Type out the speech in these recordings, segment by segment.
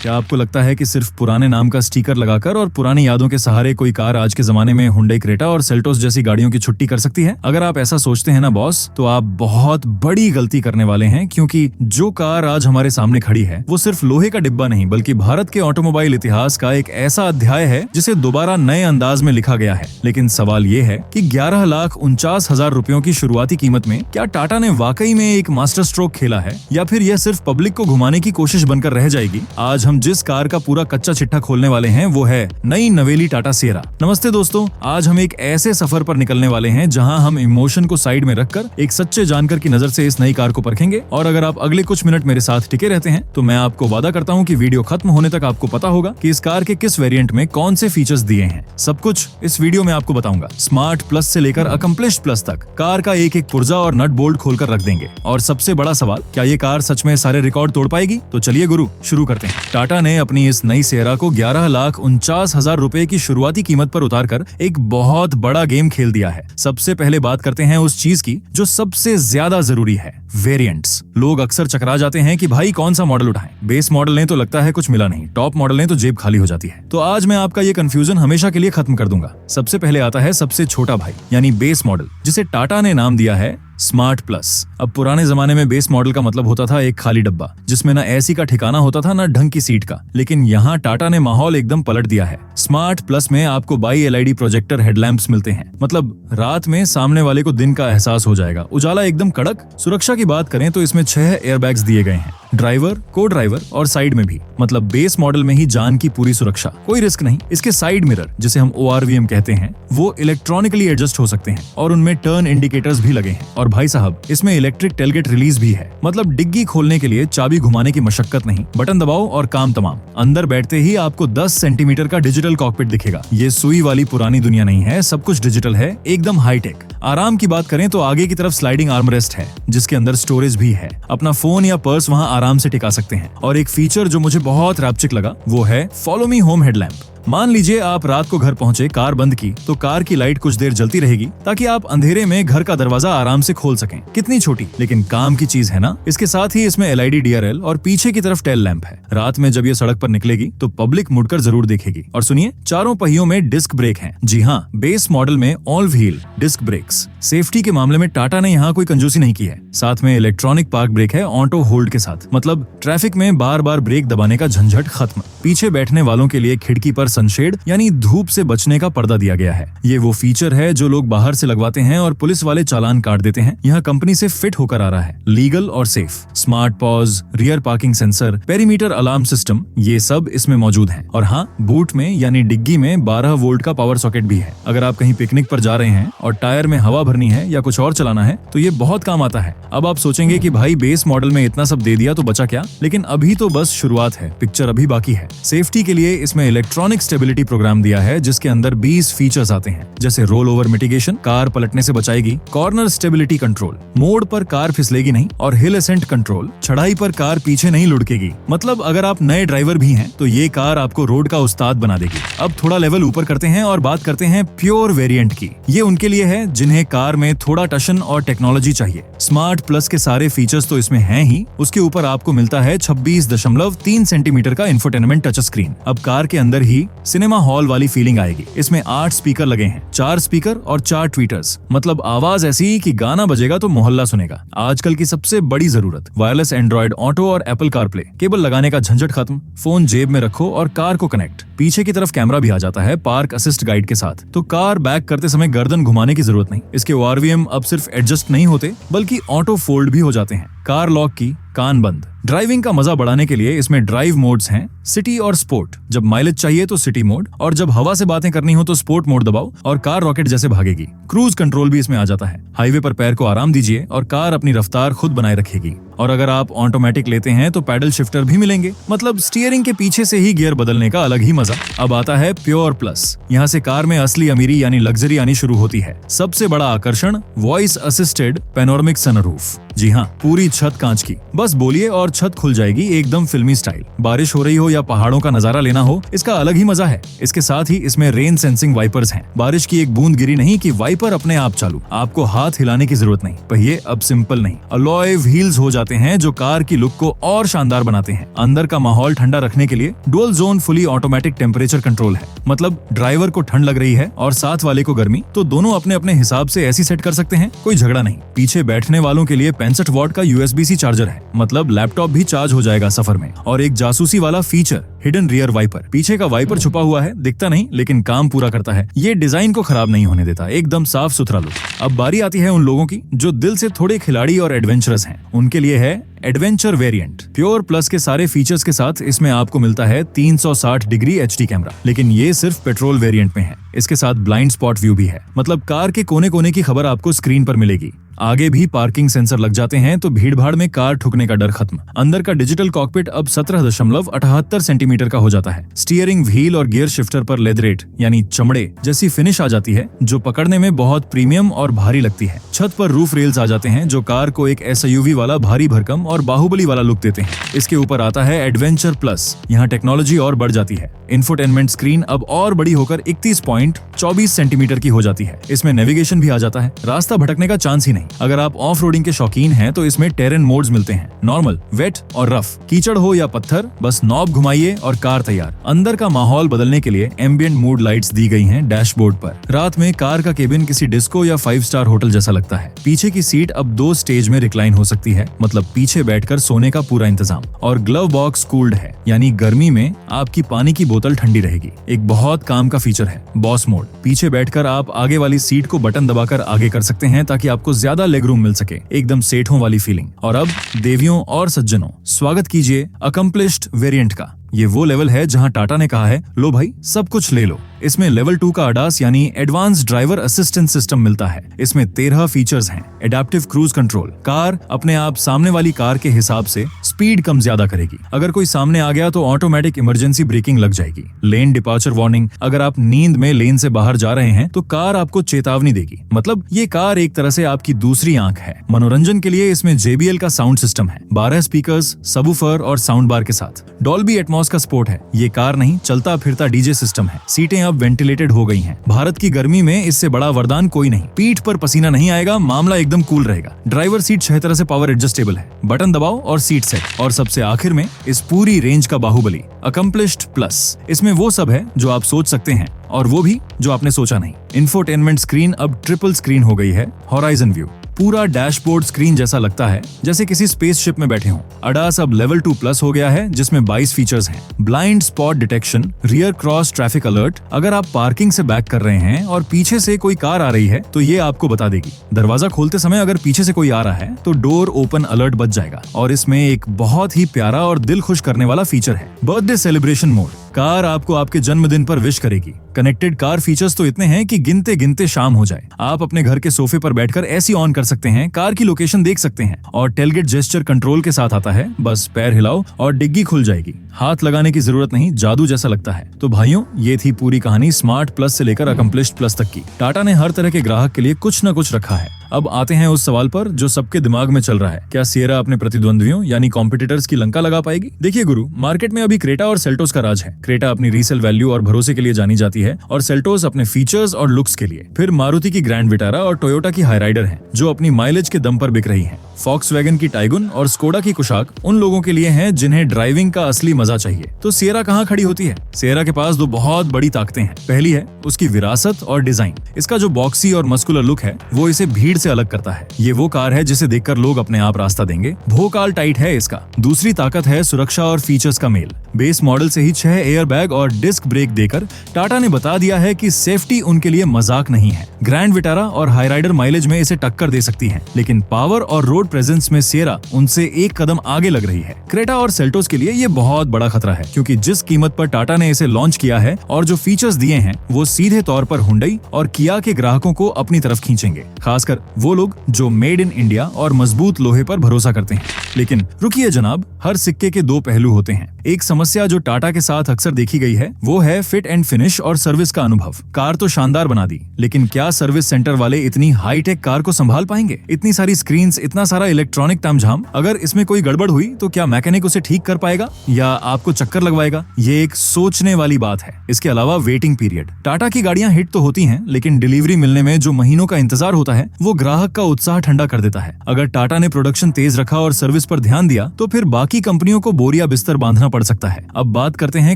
क्या आपको लगता है कि सिर्फ पुराने नाम का स्टिकर लगाकर और पुरानी यादों के सहारे कोई कार आज के जमाने में हुंडई क्रेटा और सेल्टोस जैसी गाड़ियों की छुट्टी कर सकती है? अगर आप ऐसा सोचते हैं ना बॉस, तो आप बहुत बड़ी गलती करने वाले हैं, क्योंकि जो कार आज हमारे सामने खड़ी है वो सिर्फ लोहे का डिब्बा नहीं बल्कि भारत के ऑटोमोबाइल इतिहास का एक ऐसा अध्याय है जिसे दोबारा नए अंदाज में लिखा गया है। लेकिन सवाल ये है कि 11,49,000 रुपयों की शुरुआती कीमत में क्या टाटा ने वाकई में एक मास्टर स्ट्रोक खेला है, या फिर यह सिर्फ पब्लिक को घुमाने की कोशिश बनकर रह जाएगी? आज हम जिस कार का पूरा कच्चा चिट्ठा खोलने वाले हैं वो है नई नवेली टाटा सिएरा। नमस्ते दोस्तों, आज हम एक ऐसे सफर पर निकलने वाले हैं जहां हम इमोशन को साइड में रखकर एक सच्चे जानकर की नजर से इस नई कार को परखेंगे। और अगर आप अगले कुछ मिनट मेरे साथ टिके रहते हैं तो मैं आपको वादा करता हूं कि वीडियो खत्म होने तक आपको पता होगा कि इस कार के किस वेरिएंट में कौन से फीचर्स दिए हैं। सब कुछ इस वीडियो में आपको बताऊंगा। स्मार्ट प्लस से लेकर अकम्प्लिश्ड प्लस तक कार का एक एक पुर्जा और नट बोल्ट खोलकर रख देंगे। और सबसे बड़ा सवाल, क्या ये कार सच में सारे रिकॉर्ड तोड़ पाएगी? तो चलिए गुरु, शुरू करते हैं। टाटा ने अपनी इस नई सिएरा को 11,49,000 रुपए की शुरुआती कीमत पर उतारकर एक बहुत बड़ा गेम खेल दिया है। सबसे पहले बात करते हैं उस चीज की जो सबसे ज्यादा जरूरी है, वेरिएंट्स। लोग अक्सर चकरा जाते हैं कि भाई कौन सा मॉडल उठाएं। बेस मॉडल ने तो लगता है कुछ मिला नहीं, टॉप मॉडल ने तो जेब खाली हो जाती है। तो आज मैं आपका ये कंफ्यूजन हमेशा के लिए खत्म कर दूंगा। सबसे पहले आता है सबसे छोटा भाई, यानी बेस मॉडल, जिसे टाटा ने नाम दिया है स्मार्ट प्लस। अब पुराने जमाने में बेस मॉडल का मतलब होता था एक खाली डब्बा जिसमें ना एसी का ठिकाना होता था ना ढंग की सीट का। लेकिन यहाँ टाटा ने माहौल एकदम पलट दिया है। स्मार्ट प्लस में आपको बाई एलईडी प्रोजेक्टर हेडलैम्प्स मिलते हैं, मतलब रात में सामने वाले को दिन का एहसास हो जाएगा। उजाला एकदम कड़क। सुरक्षा की बात करें तो इसमें 6 एयरबैग्स दिए गए हैं, ड्राइवर, को ड्राइवर और साइड में भी। मतलब बेस मॉडल में ही जान की पूरी सुरक्षा, कोई रिस्क नहीं। इसके साइड मिरर, जिसे हम ORVM कहते हैं, वो इलेक्ट्रॉनिकली एडजस्ट हो सकते हैं और उनमें टर्न इंडिकेटर्स भी लगे हैं। और भाई साहब, इसमें इलेक्ट्रिक टेलगेट रिलीज भी है, मतलब डिग्गी खोलने के लिए चाबी घुमाने की मशक्कत नहीं, बटन दबाओ और काम तमाम। अंदर बैठते ही आपको 10 सेंटीमीटर का डिजिटल कॉकपिट दिखेगा। ये सुई वाली पुरानी दुनिया नहीं है, सब कुछ डिजिटल है, एकदम हाईटेक। आराम की बात करें तो आगे की तरफ स्लाइडिंग आर्मरेस्ट है जिसके अंदर स्टोरेज भी है। अपना फोन या पर्स वहां आराम से टिका सकते हैं। और एक फीचर जो मुझे बहुत रैप्चिक लगा वो है फॉलो मी होम हेडलैम्प। मान लीजिए आप रात को घर पहुंचे, कार बंद की, तो कार की लाइट कुछ देर जलती रहेगी ताकि आप अंधेरे में घर का दरवाजा आराम से खोल सकें। कितनी छोटी लेकिन काम की चीज है ना। इसके साथ ही इसमें LID DRL और पीछे की तरफ टेल लैंप है। रात में जब ये सड़क पर निकलेगी तो पब्लिक मुड़कर जरूर देखेगी। और सुनिए, चारों पहियों में डिस्क ब्रेक हैं। जी हाँ, बेस मॉडल में all wheel disc brakes. Safety के मामले में टाटा ने यहाँ कोई कंजूसी नहीं की है। साथ में इलेक्ट्रॉनिक पार्क ब्रेक है ऑटो होल्ड के साथ, मतलब ट्रैफिक में बार बार ब्रेक दबाने का झंझट खत्म। पीछे बैठने वालों के लिए खिड़की पर सनशेड यानी धूप से बचने का पर्दा दिया गया है। ये वो फीचर है जो लोग बाहर से लगवाते हैं और पुलिस वाले चालान काट देते हैं। यह कंपनी से फिट होकर आ रहा है, लीगल और safe. Smart pause, rear parking sensor, perimeter alarm system, ये सब इसमें मौजूद है। और हाँ, बूट में यानी डिग्गी में 12 वोल्ट का पावर सॉकेट भी है। अगर आप कहीं पिकनिक पर जा रहे हैं और टायर में हवा भरनी है या कुछ और चलाना है तो ये बहुत काम आता है। अब आप सोचेंगे कि भाई बेस मॉडल में इतना सब दे दिया तो बचा क्या, लेकिन अभी तो बस शुरुआत है, पिक्चर अभी बाकी है। सेफ्टी के लिए इसमें इलेक्ट्रॉनिक स्टेबिलिटी प्रोग्राम दिया है जिसके अंदर 20 फीचर्स आते हैं, जैसे रोल ओवर मिटिगेशन, कार पलटने से बचाएगी, कॉर्नर स्टेबिलिटी कंट्रोल, मोड़ पर कार फिसलेगी नहीं, और हिल असेंट कंट्रोल, चढ़ाई पर कार पीछे नहीं लुढ़केगी। मतलब अगर आप नए ड्राइवर भी हैं तो ये कार आपको रोड का उस्ताद बना देगी। अब थोड़ा लेवल ऊपर करते हैं और बात करते हैं प्योर वेरिएंट की। ये उनके लिए है जिन्हें कार में थोड़ा टशन और टेक्नोलॉजी चाहिए। स्मार्ट प्लस के सारे फीचर्स तो इसमें हैं ही, उसके ऊपर आपको मिलता है 26.3 सेंटीमीटर का इंफोटेनमेंट टच स्क्रीन। अब कार के अंदर ही सिनेमा हॉल वाली फीलिंग आएगी। इसमें 8 स्पीकर लगे हैं, 4 स्पीकर और 4 ट्वीटर्स, मतलब आवाज ऐसी कि गाना बजेगा तो मोहल्ला सुनेगा। आजकल की सबसे बड़ी जरूरत, वायरलेस एंड्रॉइड ऑटो और एप्पल कारप्ले। केबल लगाने का झंझट खत्म, फोन जेब में रखो और कार को कनेक्ट। पीछे की तरफ कैमरा भी आ जाता है पार्क असिस्ट गाइड के साथ, तो कार बैक करते समय गर्दन घुमाने की जरूरत नहीं। इसके ORVM अब सिर्फ एडजस्ट नहीं होते बल्कि ऑटो फोल्ड भी हो जाते हैं। कार लॉक की, कान बंद। ड्राइविंग का मजा बढ़ाने के लिए इसमें ड्राइव मोड्स हैं, सिटी और स्पोर्ट। जब माइलेज चाहिए तो सिटी मोड, और जब हवा से बातें करनी हो तो स्पोर्ट मोड दबाओ और कार रॉकेट जैसे भागेगी। क्रूज कंट्रोल भी इसमें आ जाता है। हाईवे पर पैर को आराम दीजिए और कार अपनी रफ्तार खुद बनाए रखेगी। और अगर आप ऑटोमेटिक लेते हैं तो पैडल शिफ्टर भी मिलेंगे, मतलब स्टीयरिंग के पीछे से ही गियर बदलने का अलग ही मजा। अब आता है प्योर प्लस। यहाँ से कार में असली अमीरी यानी लग्जरी आनी शुरू होती है। सबसे बड़ा आकर्षण, वॉइस असिस्टेड पैनोरामिक सनरूफ। जी हाँ, पूरी छत कांच की। बस बोलिए और छत खुल जाएगी, एकदम फिल्मी स्टाइल। बारिश हो रही हो या पहाड़ों का नजारा लेना हो, इसका अलग ही मजा है। इसके साथ ही इसमें रेन सेंसिंग वाइपर्स हैं। बारिश की एक बूंद गिरी नहीं कि वाइपर अपने आप चालू, आपको हाथ हिलाने की जरूरत नहीं। पहिए अब सिंपल नहीं, अलॉय व्हील्स हो जाते जाते हैं जो कार की लुक को और शानदार बनाते हैं। अंदर का माहौल ठंडा रखने के लिए dual zone fully automatic temperature control है, मतलब ड्राइवर को ठंड लग रही है और साथ वाले को गर्मी, तो दोनों अपने अपने हिसाब से ऐसी सेट कर सकते हैं, कोई झगड़ा नहीं। पीछे बैठने वालों के लिए 65 वॉट का USB-C चार्जर है, मतलब लैपटॉप भी चार्ज हो जाएगा सफर में। और एक जासूसी वाला फीचर, हिडन रियर वाइपर। पीछे का वाइपर छुपा हुआ है, दिखता नहीं लेकिन काम पूरा करता है। ये डिजाइन को खराब नहीं होने देता, एकदम साफ सुथरा लुक। अब बारी आती है उन लोगों की जो दिल से थोड़े खिलाड़ी और एडवेंचरस हैं। उनके लिए है एडवेंचर वेरिएंट। प्योर प्लस के सारे फीचर्स के साथ इसमें आपको मिलता है 360 डिग्री HD कैमरा, लेकिन ये सिर्फ पेट्रोल वेरिएंट में है। इसके साथ ब्लाइंड स्पॉट व्यू भी है, मतलब कार के कोने कोने की खबर आपको स्क्रीन पर मिलेगी। आगे भी पार्किंग सेंसर लग जाते हैं तो भीड़-भाड़ में कार ठुकने का डर खत्म। अंदर का डिजिटल कॉकपिट अब 17.78 सेंटीमीटर का हो जाता है। स्टीयरिंग व्हील और गियर शिफ्टर पर लेदरेट यानी चमड़े जैसी फिनिश आ जाती है, जो पकड़ने में बहुत प्रीमियम और भारी लगती है। छत पर रूफ रेल्स आ जाते हैं जो कार को एक SUV वाला भारी भरकम और बाहुबली वाला लुक देते हैं। इसके ऊपर आता है एडवेंचर प्लस, यहाँ टेक्नोलॉजी और बढ़ जाती है। इंफोटेनमेंट स्क्रीन अब और बड़ी होकर 31.24 सेंटीमीटर की हो जाती है। इसमें नेविगेशन भी आ जाता है, रास्ता भटकने का चांस ही नहीं। अगर आप ऑफ रोडिंग के शौकीन हैं तो इसमें टेरेन मोड्स मिलते हैं, नॉर्मल, वेट और रफ। कीचड़ हो या पत्थर, बस नॉब घुमाइए और कार तैयार। अंदर का माहौल बदलने के लिए एम्बिएंट मूड लाइट्स दी गई हैं डैशबोर्ड पर। रात में कार का केबिन किसी डिस्को या 5 स्टार होटल जैसा लगता है। पीछे की सीट अब 2 स्टेज में रिक्लाइन हो सकती है, मतलब पीछे बैठकर सोने का पूरा इंतजाम। और ग्लव बॉक्स कूल्ड है, यानी गर्मी में आपकी पानी की बोतल ठंडी रहेगी। एक बहुत काम का फीचर है बॉस मोड। पीछे बैठकर आप आगे वाली सीट को बटन दबाकर आगे कर सकते हैं ताकि आपको ज्यादा लेग रूम मिल सके, एकदम सेठों वाली फीलिंग। और अब देवियों और सज्जनों, स्वागत कीजिए अकम्प्लिश्ड वेरिएंट का। ये वो लेवल है जहां टाटा ने कहा है, लो भाई सब कुछ ले लो। इसमें लेवल 2 का ADAS यानी एडवांस ड्राइवर असिस्टेंस सिस्टम मिलता है। इसमें 13 फीचर्स हैं। एडेप्टिव क्रूज कंट्रोल, कार अपने आप सामने वाली कार के हिसाब से स्पीड कम ज्यादा करेगी। अगर कोई सामने आ गया तो ऑटोमेटिक इमरजेंसी ब्रेकिंग लग जाएगी। लेन डिपार्चर वार्निंग, अगर आप नींद में लेन से बाहर जा रहे हैं तो कार आपको चेतावनी देगी, मतलब ये कार एक तरह से आपकी दूसरी आंख है। मनोरंजन के लिए इसमें JBL का साउंड सिस्टम है, 12 स्पीकर्स, सबवूफर और साउंड बार के साथ। डॉल्बी एटमॉस का सपोर्ट है। ये कार नहीं, चलता फिरता DJ सिस्टम है। सीटें अब वेंटिलेटेड हो गई हैं। भारत की गर्मी में इससे बड़ा वरदान कोई नहीं। पीठ पर पसीना नहीं आएगा, मामला एकदम कूल रहेगा। ड्राइवर सीट 6 तरह से पावर एडजस्टेबल है, बटन दबाओ और सीट सेट। और सबसे आखिर में इस पूरी रेंज का बाहुबली अकम्प्लिश्ड प्लस। इसमें वो सब है जो आप सोच सकते हैं और वो भी जो आपने सोचा नहीं। इंफोटेनमेंट स्क्रीन अब ट्रिपल स्क्रीन हो गई है, हॉराइजन व्यू। पूरा डैशबोर्ड स्क्रीन जैसा लगता है जैसे किसी स्पेसशिप में बैठे हों। ADAS अब लेवल 2 प्लस हो गया है, जिसमें 22 फीचर्स हैं। Blind spot detection, rear cross traffic alert, अगर आप पार्किंग से बैक कर रहे हैं और पीछे से कोई कार आ रही है तो ये आपको बता देगी। दरवाजा खोलते समय अगर पीछे से कोई आ रहा है तो डोर ओपन अलर्ट बज जाएगा। और इसमें एक बहुत ही प्यारा और दिल खुश करने वाला फीचर है, बर्थडे सेलिब्रेशन मोड। कार आपको आपके जन्मदिन पर विश करेगी। कनेक्टेड कार फीचर्स तो इतने हैं कि गिनते गिनते शाम हो जाए। आप अपने घर के सोफे पर बैठकर ऐसी ऑन कर सकते हैं, कार की लोकेशन देख सकते हैं। और टेलगेट जेस्चर कंट्रोल के साथ आता है, बस पैर हिलाओ और डिग्गी खुल जाएगी। हाथ लगाने की जरूरत नहीं, जादू जैसा लगता है। तो भाइयों, ये थी पूरी कहानी स्मार्ट प्लस से लेकर अकम्प्लिश्ड प्लस तक की। टाटा ने हर तरह के ग्राहक के लिए कुछ न कुछ रखा है। अब आते हैं उस सवाल पर जो सबके दिमाग में चल रहा है, क्या सिएरा अपने प्रतिद्वंद्वियों यानी कॉम्पिटिटर्स की लंका लगा पाएगी? देखिए गुरु, मार्केट में अभी क्रेटा और सेल्टोस का राज है। क्रेटा अपनी रीसेल वैल्यू और भरोसे के लिए जानी जाती है और सेल्टोस अपने फीचर्स और लुक्स के लिए। फिर मारुति की ग्रैंड विटारा और टोयोटा की हाईराइडर हैं, जो अपनी माइलेज के दम पर बिक रही हैं। फॉक्सवैगन की टाइगुन और स्कोडा की कुशाक उन लोगों के लिए हैं जिन्हें ड्राइविंग का असली मजा चाहिए। तो सिएरा कहाँ खड़ी होती है? सिएरा के पास 2 बहुत बड़ी ताकतें हैं। पहली है उसकी विरासत और डिजाइन। इसका जो बॉक्सी और मस्कुलर लुक है वो इसे भीड़ से अलग करता है। ये वो कार है जिसे देखकर लोग अपने आप रास्ता देंगे। भोकाल टाइट है इसका। दूसरी ताकत है सुरक्षा और फीचर्स का मेल। बेस मॉडल से ही 6 एयर बैग और डिस्क ब्रेक देकर टाटा ने बता दिया है कि सेफ्टी उनके लिए मजाक नहीं है। ग्रैंड विटारा और हाईराइडर माइलेज में इसे टक्कर दे सकती है, लेकिन पावर और रोड प्रेजेंस में सिएरा उनसे एक कदम आगे लग रही है। क्रेटा और सेल्टोस के लिए ये बहुत बड़ा खतरा है, क्योंकि जिस कीमत पर टाटा ने इसे लॉन्च किया है और जो फीचर्स दिए हैं वो सीधे तौर पर हुंडई और किया के ग्राहकों को अपनी तरफ खींचेंगे, खासकर वो लोग जो मेड इन इंडिया और मजबूत लोहे पर भरोसा करते हैं। लेकिन रुकिए जनाब, हर सिक्के के 2 पहलू होते हैं। एक समस्या जो टाटा के साथ अक्सर देखी गई है वो है फिट एंड फिनिश और सर्विस का अनुभव। कार तो शानदार बना दी, लेकिन क्या सर्विस सेंटर वाले इतनी हाईटेक कार को संभाल पाएंगे? इतनी सारी स्क्रीन्स, इतना सारा इलेक्ट्रॉनिक तामझाम, अगर इसमें कोई गड़बड़ हुई तो क्या मैकेनिक उसे ठीक कर पाएगा या आपको चक्कर लगवाएगा? ये एक सोचने वाली बात है। इसके अलावा वेटिंग पीरियड। टाटा की गाड़ियां हिट तो होती हैं, लेकिन डिलीवरी मिलने में जो महीनों का इंतजार होता है वो ग्राहक का उत्साह ठंडा कर देता है। अगर टाटा ने प्रोडक्शन तेज रखा और सर्विस पर ध्यान दिया तो फिर बाकी कंपनियों को बोरिया बिस्तर बांधना पड़ सकता है। अब बात करते हैं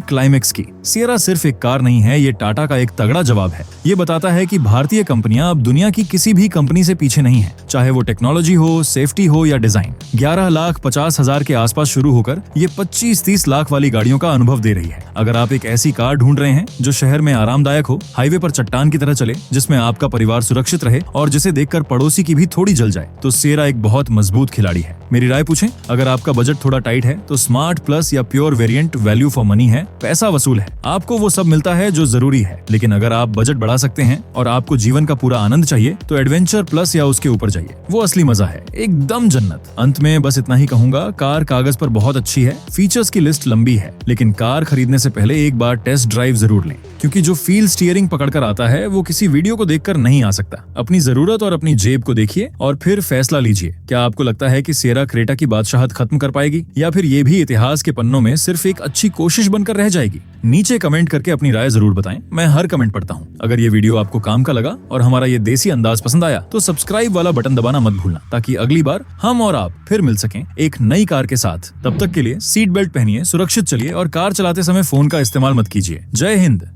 क्लाइमेक्स की। सियरा सिर्फ एक कार नहीं है, ये टाटा का एक तगड़ा जवाब है। ये बताता है कि भारतीय कंपनियां अब दुनिया की किसी भी कंपनी से पीछे नहीं है, चाहे वो टेक्नोलॉजी हो, सेफ्टी हो या डिजाइन। 11,50,000 के आसपास शुरू होकर ये 25-30 लाख वाली गाड़ियों का अनुभव दे रही है। अगर आप एक ऐसी कार ढूंढ रहे हैं जो शहर में आरामदायक हो, हाईवे पर चट्टान की तरह चले, जिसमें आपका परिवार सुरक्षित रहे और जिसे देखकर पड़ोसी की भी थोड़ी जल जाए, तो सियरा एक बहुत मजबूत खिलाड़ी है। मेरी राय पूछें, अगर आपका बजट थोड़ा टाइट है तो स्मार्ट प्लस या pure variant value for money है, पैसा वसूल है, आपको वो सब मिलता है जो जरूरी है। लेकिन अगर आप बजट बढ़ा सकते हैं और आपको जीवन का पूरा आनंद चाहिए तो एडवेंचर प्लस या उसके ऊपर जाइए, वो असली मजा है, एकदम जन्नत। अंत में बस इतना ही कहूंगा, कार कागज पर बहुत अच्छी है, फीचर्स की लिस्ट लंबी है, लेकिन कार खरीदने से पहले एक बार टेस्ट ड्राइव जरूर लें, क्योंकि जो फील स्टीयरिंग पकड़कर आता है वो किसी वीडियो को देखकर नहीं आ सकता। अपनी जरूरत और अपनी जेब को देखिए और फिर फैसला लीजिए। क्या आपको लगता है कि सियरा क्रेटा की बादशाहत खत्म कर पाएगी, या फिर ये भी इतिहास के पन्नों में सिर्फ एक अच्छी कोशिश बनकर रह जाएगी? नीचे कमेंट करके अपनी राय जरूर बताएं, मैं हर कमेंट पढ़ता हूँ। अगर ये वीडियो आपको काम का लगा और हमारा ये देसी अंदाज पसंद आया तो सब्सक्राइब वाला बटन दबाना मत भूलना, ताकि अगली बार हम और आप फिर मिल सकें एक नई कार के साथ। तब तक के लिए सीट बेल्ट पहनिए, सुरक्षित चलिए और कार चलाते समय फोन का इस्तेमाल मत कीजिए। जय हिंद।